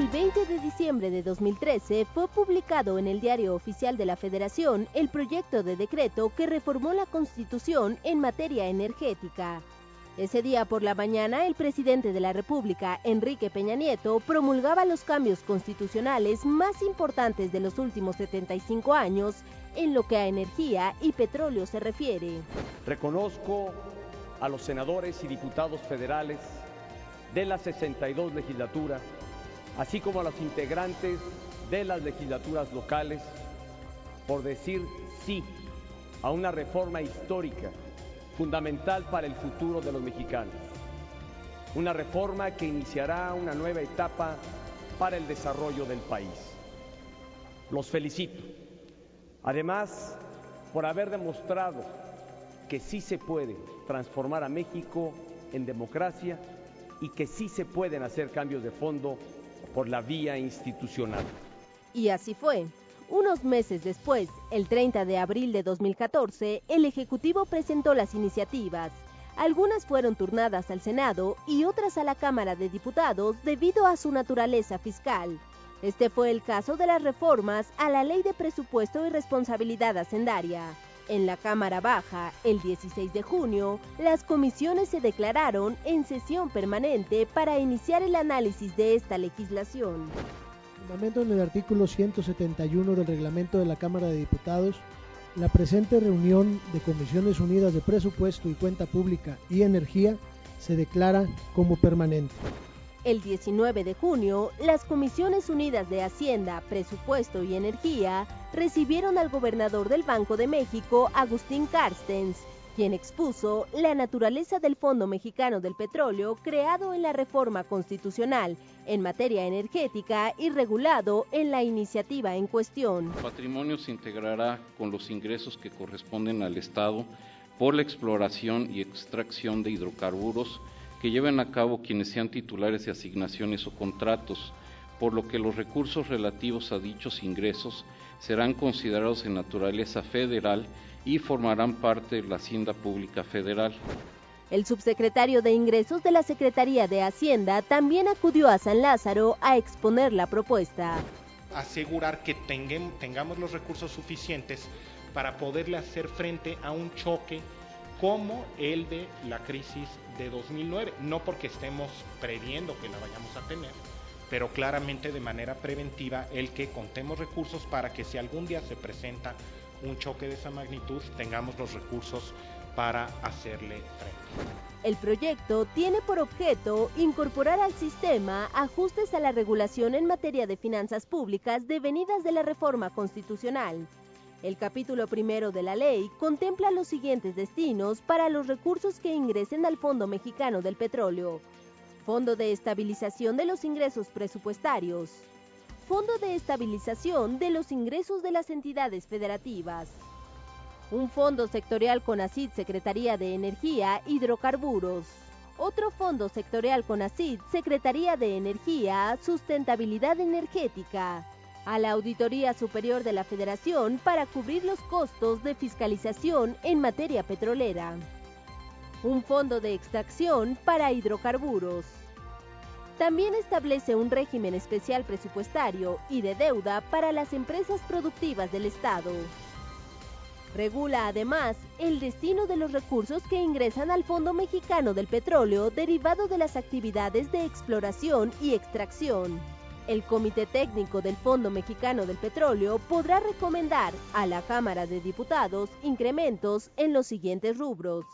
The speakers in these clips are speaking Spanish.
El 20 de diciembre de 2013 fue publicado en el Diario Oficial de la Federación el proyecto de decreto que reformó la Constitución en materia energética. Ese día por la mañana, el presidente de la República, Enrique Peña Nieto, promulgaba los cambios constitucionales más importantes de los últimos 75 años en lo que a energía y petróleo se refiere. Reconozco a los senadores y diputados federales de la 62 legislatura, así como a los integrantes de las legislaturas locales, por decir sí a una reforma histórica fundamental para el futuro de los mexicanos. Una reforma que iniciará una nueva etapa para el desarrollo del país. Los felicito, además, por haber demostrado que sí se puede transformar a México en democracia y que sí se pueden hacer cambios de fondo por la vía institucional. Y así fue. Unos meses después, el 30 de abril de 2014, el Ejecutivo presentó las iniciativas. Algunas fueron turnadas al Senado y otras a la Cámara de Diputados debido a su naturaleza fiscal. Este fue el caso de las reformas a la Ley de Presupuesto y Responsabilidad Hacendaria. En la Cámara Baja, el 16 de junio, las comisiones se declararon en sesión permanente para iniciar el análisis de esta legislación. Fundamento en el artículo 171 del reglamento de la Cámara de Diputados, la presente reunión de Comisiones Unidas de Presupuesto y Cuenta Pública y Energía se declara como permanente. El 19 de junio, las Comisiones Unidas de Hacienda, Presupuesto y Energía recibieron al gobernador del Banco de México, Agustín Carstens, quien expuso la naturaleza del Fondo Mexicano del Petróleo creado en la reforma constitucional en materia energética y regulado en la iniciativa en cuestión. El patrimonio se integrará con los ingresos que corresponden al Estado por la exploración y extracción de hidrocarburos que lleven a cabo quienes sean titulares de asignaciones o contratos, por lo que los recursos relativos a dichos ingresos serán considerados en naturaleza federal y formarán parte de la Hacienda Pública Federal. El subsecretario de Ingresos de la Secretaría de Hacienda también acudió a San Lázaro a exponer la propuesta. Asegurar que tengamos los recursos suficientes para poderle hacer frente a un choque como el de la crisis de 2009, no porque estemos previendo que la vayamos a tener, pero claramente de manera preventiva el que contemos recursos para que si algún día se presenta un choque de esa magnitud, tengamos los recursos para hacerle frente. El proyecto tiene por objeto incorporar al sistema ajustes a la regulación en materia de finanzas públicas devenidas de la reforma constitucional. El capítulo primero de la ley contempla los siguientes destinos para los recursos que ingresen al Fondo Mexicano del Petróleo: Fondo de Estabilización de los Ingresos Presupuestarios, Fondo de Estabilización de los Ingresos de las Entidades Federativas, un fondo sectorial CONACYT Secretaría de Energía, Hidrocarburos, otro fondo sectorial CONACYT Secretaría de Energía, Sustentabilidad Energética, a la Auditoría Superior de la Federación para cubrir los costos de fiscalización en materia petrolera, un fondo de extracción para hidrocarburos. También establece un régimen especial presupuestario y de deuda para las empresas productivas del Estado. Regula además el destino de los recursos que ingresan al Fondo Mexicano del Petróleo derivado de las actividades de exploración y extracción. El Comité Técnico del Fondo Mexicano del Petróleo podrá recomendar a la Cámara de Diputados incrementos en los siguientes rubros: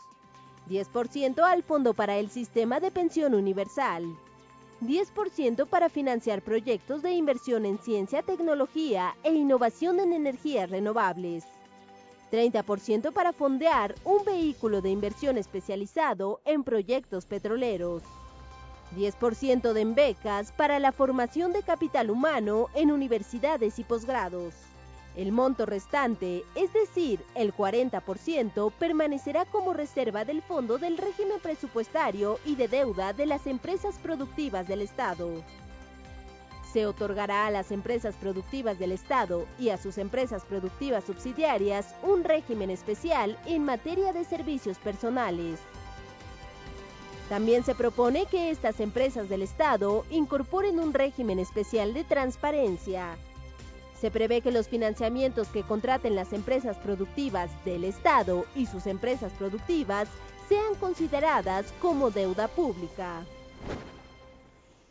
10% al Fondo para el Sistema de Pensión Universal, 10% para financiar proyectos de inversión en ciencia, tecnología e innovación en energías renovables, 30% para fondear un vehículo de inversión especializado en proyectos petroleros, 10% en becas para la formación de capital humano en universidades y posgrados. El monto restante, es decir, el 40%, permanecerá como reserva del Fondo del Régimen Presupuestario y de Deuda de las Empresas Productivas del Estado. Se otorgará a las empresas productivas del Estado y a sus empresas productivas subsidiarias un régimen especial en materia de servicios personales. También se propone que estas empresas del Estado incorporen un régimen especial de transparencia. Se prevé que los financiamientos que contraten las empresas productivas del Estado y sus empresas productivas sean consideradas como deuda pública.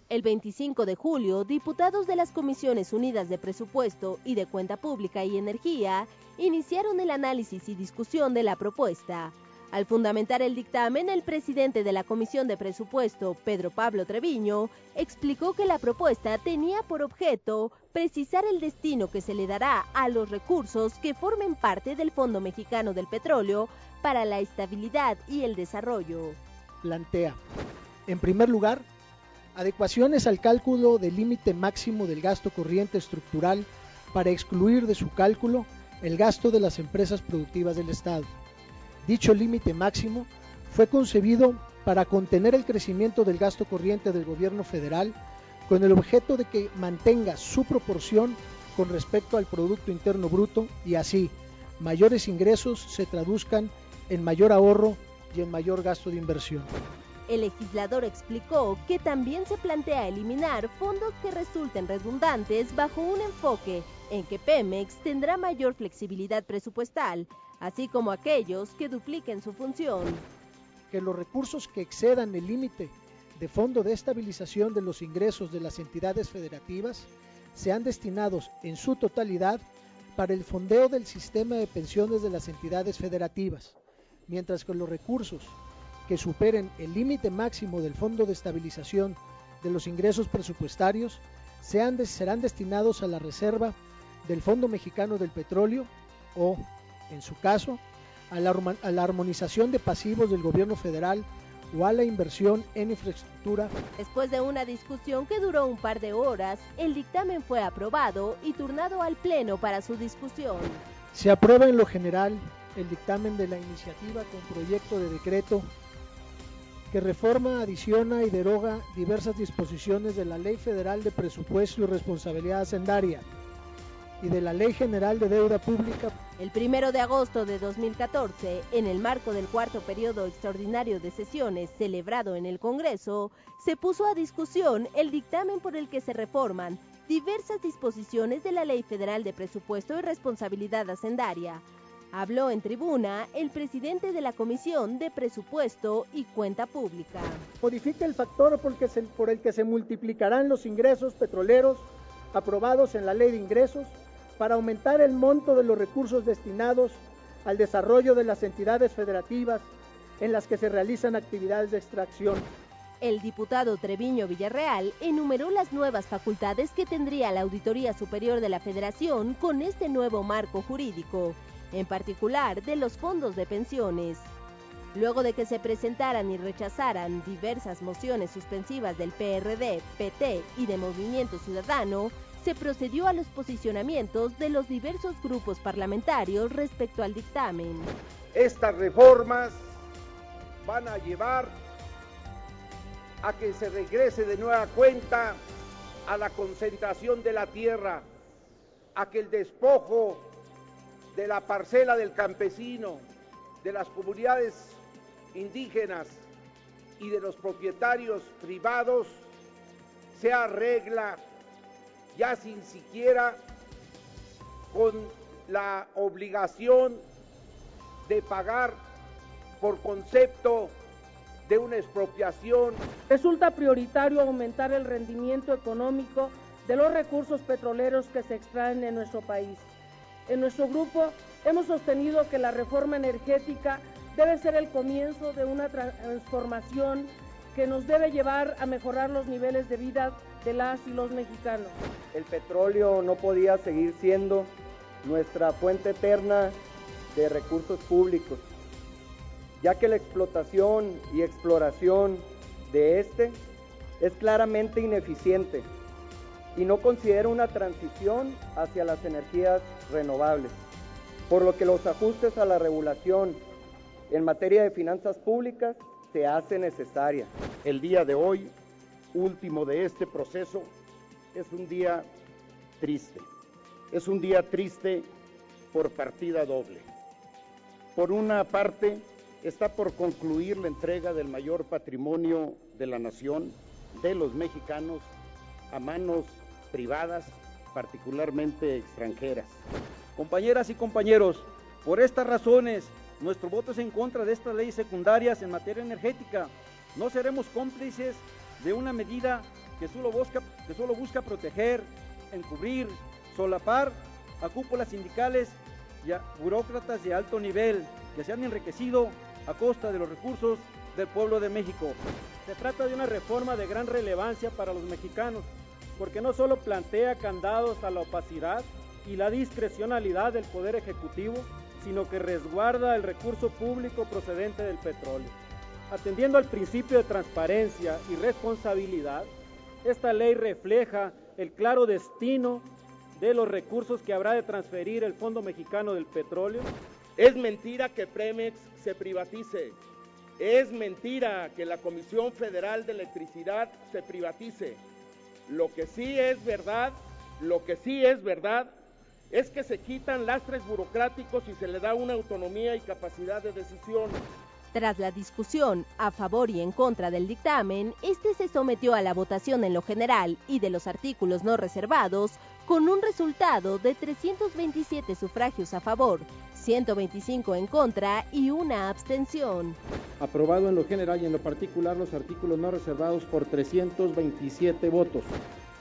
El 25 de julio, diputados de las Comisiones Unidas de Presupuesto y de Cuenta Pública y Energía iniciaron el análisis y discusión de la propuesta. Al fundamentar el dictamen, el presidente de la Comisión de Presupuesto, Pedro Pablo Treviño, explicó que la propuesta tenía por objeto precisar el destino que se le dará a los recursos que formen parte del Fondo Mexicano del Petróleo para la estabilidad y el desarrollo. Plantea, en primer lugar, adecuaciones al cálculo del límite máximo del gasto corriente estructural para excluir de su cálculo el gasto de las empresas productivas del Estado. Dicho límite máximo fue concebido para contener el crecimiento del gasto corriente del gobierno federal con el objeto de que mantenga su proporción con respecto al Producto Interno Bruto y así mayores ingresos se traduzcan en mayor ahorro y en mayor gasto de inversión. El legislador explicó que también se plantea eliminar fondos que resulten redundantes bajo un enfoque en que Pemex tendrá mayor flexibilidad presupuestal, así como aquellos que dupliquen su función. Que los recursos que excedan el límite de fondo de estabilización de los ingresos de las entidades federativas sean destinados en su totalidad para el fondeo del sistema de pensiones de las entidades federativas, mientras que los recursos que superen el límite máximo del fondo de estabilización de los ingresos presupuestarios serán destinados a la reserva del Fondo Mexicano del Petróleo o, en su caso, a la armonización de pasivos del gobierno federal o a la inversión en infraestructura. Después de una discusión que duró un par de horas, el dictamen fue aprobado y turnado al Pleno para su discusión. Se aprueba en lo general el dictamen de la iniciativa con proyecto de decreto que reforma, adiciona y deroga diversas disposiciones de la Ley Federal de Presupuesto y Responsabilidad Hacendaria y de la Ley General de Deuda Pública. El 1 de agosto de 2014, en el marco del cuarto periodo extraordinario de sesiones celebrado en el Congreso, se puso a discusión el dictamen por el que se reforman diversas disposiciones de la Ley Federal de Presupuesto y Responsabilidad Hacendaria. Habló en tribuna el presidente de la Comisión de Presupuesto y Cuenta Pública. Modifica el factor por el que se multiplicarán los ingresos petroleros aprobados en la Ley de Ingresos para aumentar el monto de los recursos destinados al desarrollo de las entidades federativas en las que se realizan actividades de extracción. El diputado Treviño Villarreal enumeró las nuevas facultades que tendría la Auditoría Superior de la Federación con este nuevo marco jurídico, en particular de los fondos de pensiones. Luego de que se presentaran y rechazaran diversas mociones suspensivas del PRD, PT y de Movimiento Ciudadano, se procedió a los posicionamientos de los diversos grupos parlamentarios respecto al dictamen. Estas reformas van a llevar a que se regrese de nueva cuenta a la concentración de la tierra, a que el despojo de la parcela del campesino, de las comunidades indígenas y de los propietarios privados sea regla, ya sin siquiera con la obligación de pagar por concepto de una expropiación. Resulta prioritario aumentar el rendimiento económico de los recursos petroleros que se extraen en nuestro país. En nuestro grupo hemos sostenido que la reforma energética debe ser el comienzo de una transformación que nos debe llevar a mejorar los niveles de vida de las y los mexicanos. El petróleo no podía seguir siendo nuestra fuente eterna de recursos públicos, ya que la explotación y exploración de este es claramente ineficiente y no considera una transición hacia las energías renovables, por lo que los ajustes a la regulación en materia de finanzas públicas se hace necesaria. El día de hoy, último de este proceso, es un día triste. Es un día triste por partida doble. Por una parte, está por concluir la entrega del mayor patrimonio de la nación, de los mexicanos, a manos privadas, particularmente extranjeras. Compañeras y compañeros, por estas razones, nuestro voto es en contra de estas leyes secundarias en materia energética. No seremos cómplices de una medida que solo busca proteger, encubrir, solapar a cúpulas sindicales y a burócratas de alto nivel que se han enriquecido a costa de los recursos del pueblo de México. Se trata de una reforma de gran relevancia para los mexicanos, porque no solo plantea candados a la opacidad y la discrecionalidad del Poder Ejecutivo, sino que resguarda el recurso público procedente del petróleo. Atendiendo al principio de transparencia y responsabilidad, esta ley refleja el claro destino de los recursos que habrá de transferir el Fondo Mexicano del Petróleo. Es mentira que Pemex se privatice. Es mentira que la Comisión Federal de Electricidad se privatice. Lo que sí es verdad es que se quitan lastres burocráticos y se le da una autonomía y capacidad de decisión. Tras la discusión a favor y en contra del dictamen, este se sometió a la votación en lo general y de los artículos no reservados, con un resultado de 327 sufragios a favor, 125 en contra y una abstención. Aprobado en lo general y en lo particular los artículos no reservados por 327 votos.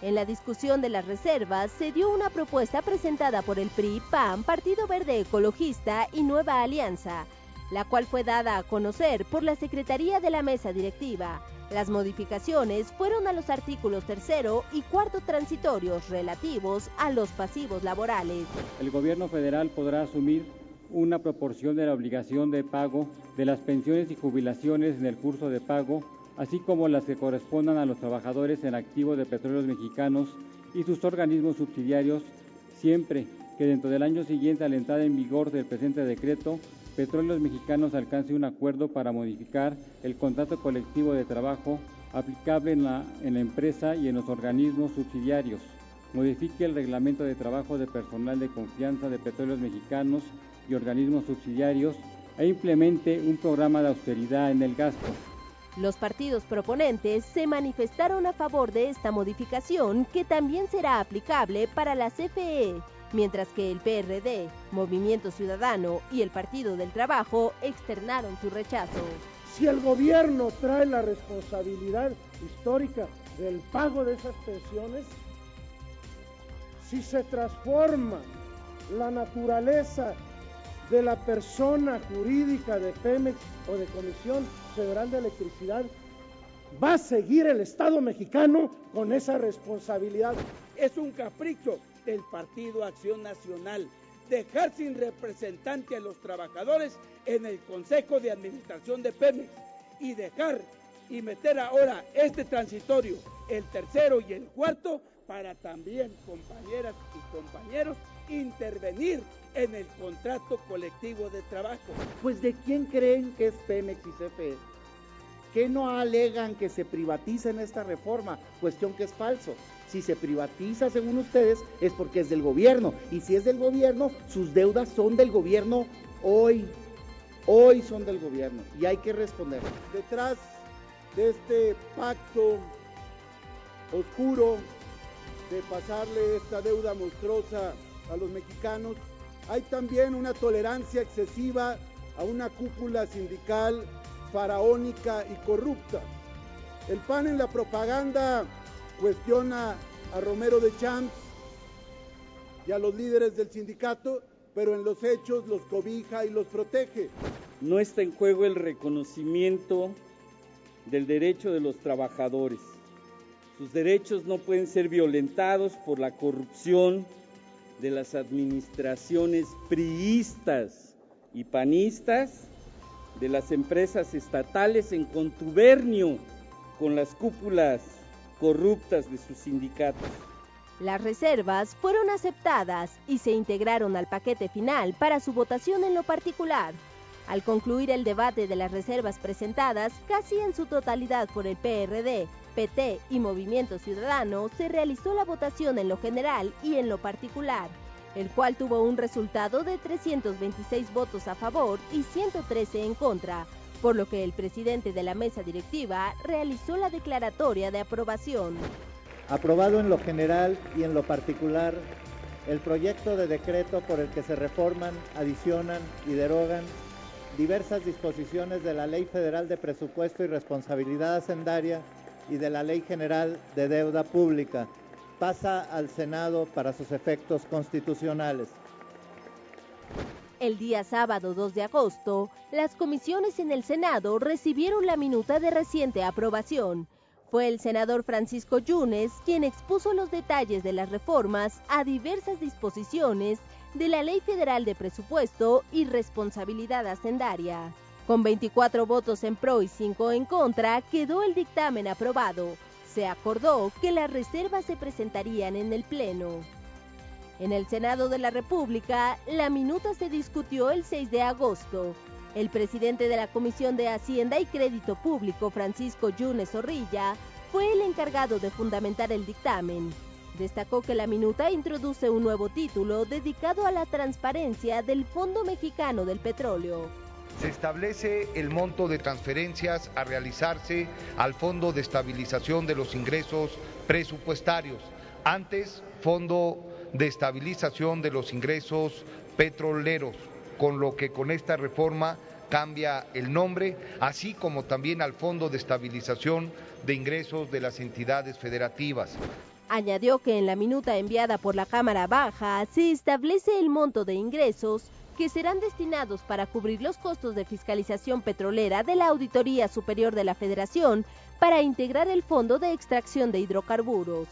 En la discusión de las reservas se dio una propuesta presentada por el PRI, PAN, Partido Verde Ecologista y Nueva Alianza, la cual fue dada a conocer por la Secretaría de la Mesa Directiva. Las modificaciones fueron a los artículos 3º y 4º transitorios relativos a los pasivos laborales. El gobierno federal podrá asumir una proporción de la obligación de pago de las pensiones y jubilaciones en el curso de pago, así como las que correspondan a los trabajadores en activo de Petróleos Mexicanos y sus organismos subsidiarios, siempre que dentro del año siguiente a la entrada en vigor del presente decreto, Petróleos Mexicanos alcance un acuerdo para modificar el contrato colectivo de trabajo aplicable en la empresa y en los organismos subsidiarios, modifique el reglamento de trabajo de personal de confianza de Petróleos Mexicanos y organismos subsidiarios e implemente un programa de austeridad en el gasto. Los partidos proponentes se manifestaron a favor de esta modificación que también será aplicable para la CFE, mientras que el PRD, Movimiento Ciudadano y el Partido del Trabajo externaron su rechazo. Si el gobierno trae la responsabilidad histórica del pago de esas pensiones, si se transforma la naturaleza de la persona jurídica de Pemex o de Comisión Federal de Electricidad, va a seguir el Estado mexicano con esa responsabilidad. Es un capricho del Partido Acción Nacional dejar sin representante a los trabajadores en el Consejo de Administración de Pemex y meter ahora este transitorio, el 3º y el 4º, para también, compañeras y compañeros, intervenir en el contrato colectivo de trabajo. Pues ¿de quién creen que es Pemex y CFE? ¿Qué no alegan que se privatiza en esta reforma? Cuestión que es falso. Si se privatiza, según ustedes, es porque es del gobierno. Y si es del gobierno, sus deudas son del gobierno hoy. Hoy son del gobierno. Y hay que responder. Detrás de este pacto oscuro de pasarle esta deuda monstruosa a los mexicanos, hay también una tolerancia excesiva a una cúpula sindical faraónica y corrupta. El PAN en la propaganda cuestiona a Romero de Champs y a los líderes del sindicato, pero en los hechos los cobija y los protege. No está en juego el reconocimiento del derecho de los trabajadores. Sus derechos no pueden ser violentados por la corrupción de las administraciones priistas y panistas, de las empresas estatales en contubernio con las cúpulas corruptas de sus sindicatos. Las reservas fueron aceptadas y se integraron al paquete final para su votación en lo particular. Al concluir el debate de las reservas presentadas casi en su totalidad por el PRD, PT y Movimiento Ciudadano, se realizó la votación en lo general y en lo particular. el cual tuvo un resultado de 326 votos a favor y 113 en contra, por lo que el presidente de la mesa directiva realizó la declaratoria de aprobación. Aprobado en lo general y en lo particular el proyecto de decreto por el que se reforman, adicionan y derogan diversas disposiciones de la Ley Federal de Presupuesto y Responsabilidad Hacendaria y de la Ley General de Deuda Pública. Pasa al Senado para sus efectos constitucionales. El día sábado 2 de agosto, las comisiones en el Senado recibieron la minuta de reciente aprobación. Fue el senador Francisco Yunes quien expuso los detalles de las reformas a diversas disposiciones de la Ley Federal de Presupuesto y Responsabilidad Hacendaria. Con 24 votos en pro y 5 en contra, quedó el dictamen aprobado. Se acordó que las reservas se presentarían en el Pleno. En el Senado de la República, la minuta se discutió el 6 de agosto. El presidente de la Comisión de Hacienda y Crédito Público, Francisco Yunes Zorrilla, fue el encargado de fundamentar el dictamen. Destacó que la minuta introduce un nuevo título dedicado a la transparencia del Fondo Mexicano del Petróleo. Se establece el monto de transferencias a realizarse al Fondo de Estabilización de los Ingresos Presupuestarios, antes Fondo de Estabilización de los Ingresos Petroleros, con lo que con esta reforma cambia el nombre, así como también al Fondo de Estabilización de Ingresos de las entidades federativas. Añadió que en la minuta enviada por la Cámara Baja se establece el monto de ingresos que serán destinados para cubrir los costos de fiscalización petrolera de la Auditoría Superior de la Federación para integrar el Fondo de Extracción de Hidrocarburos.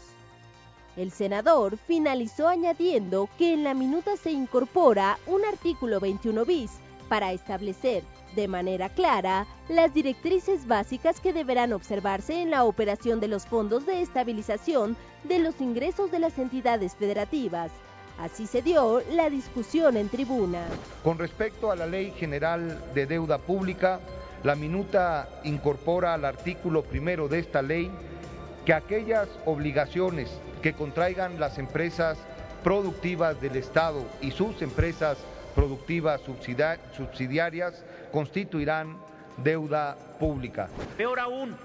El senador finalizó añadiendo que en la minuta se incorpora un artículo 21 bis para establecer de manera clara las directrices básicas que deberán observarse en la operación de los fondos de estabilización de los ingresos de las entidades federativas. Así se dio la discusión en tribuna. Con respecto a la Ley General de Deuda Pública, la minuta incorpora al artículo 1 de esta ley que aquellas obligaciones que contraigan las empresas productivas del Estado y sus empresas productivas subsidiarias constituirán deuda pública. Peor aún,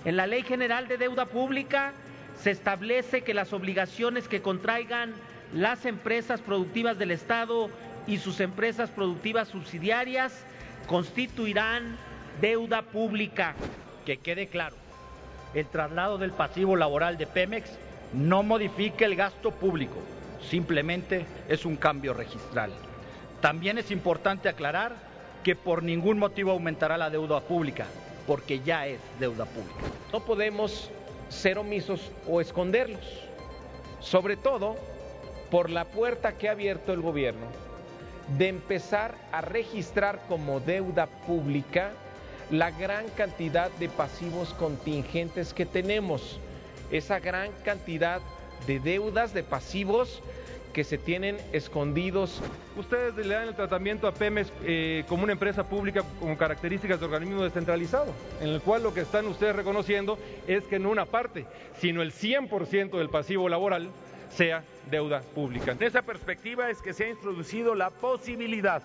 en la Ley General de Deuda Pública se establece que las obligaciones que contraigan las empresas productivas del Estado y sus empresas productivas subsidiarias constituirán deuda pública. Que quede claro, el traslado del pasivo laboral de Pemex no modifica el gasto público, simplemente es un cambio registral. También es importante aclarar que por ningún motivo aumentará la deuda pública, porque ya es deuda pública. No podemos ser omisos o esconderlos, sobre todo por la puerta que ha abierto el gobierno de empezar a registrar como deuda pública la gran cantidad de pasivos contingentes que tenemos, esa gran cantidad de deudas, de pasivos que se tienen escondidos. Ustedes le dan el tratamiento a Pemex como una empresa pública con características de organismo descentralizado, en el cual lo que están ustedes reconociendo es que no una parte, sino el 100% del pasivo laboral sea deuda pública. En esa perspectiva es que se ha introducido la posibilidad,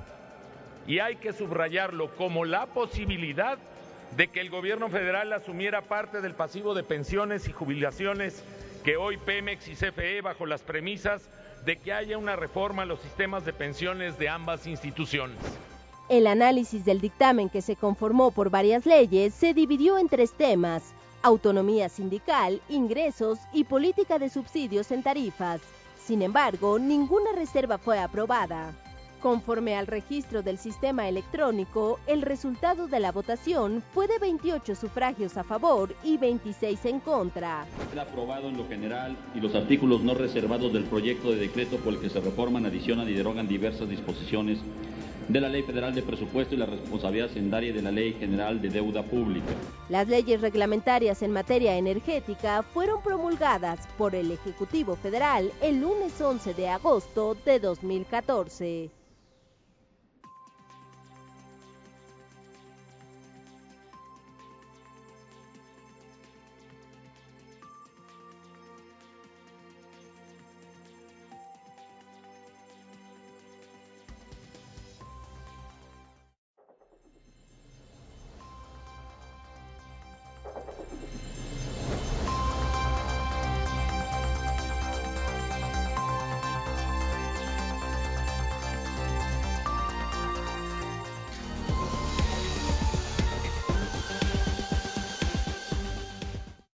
y hay que subrayarlo como la posibilidad, de que el gobierno federal asumiera parte del pasivo de pensiones y jubilaciones que hoy Pemex y CFE, bajo las premisas de que haya una reforma a los sistemas de pensiones de ambas instituciones. El análisis del dictamen, que se conformó por varias leyes, se dividió en 3 temas: autonomía sindical, ingresos y política de subsidios en tarifas. Sin embargo, ninguna reserva fue aprobada. Conforme al registro del sistema electrónico, el resultado de la votación fue de 28 sufragios a favor y 26 en contra. Queda aprobado en lo general y los artículos no reservados del proyecto de decreto por el que se reforman, adicionan y derogan diversas disposiciones de la Ley Federal de Presupuesto y la Responsabilidad Hacendaria y de la Ley General de Deuda Pública. Las leyes reglamentarias en materia energética fueron promulgadas por el Ejecutivo Federal el lunes 11 de agosto de 2014.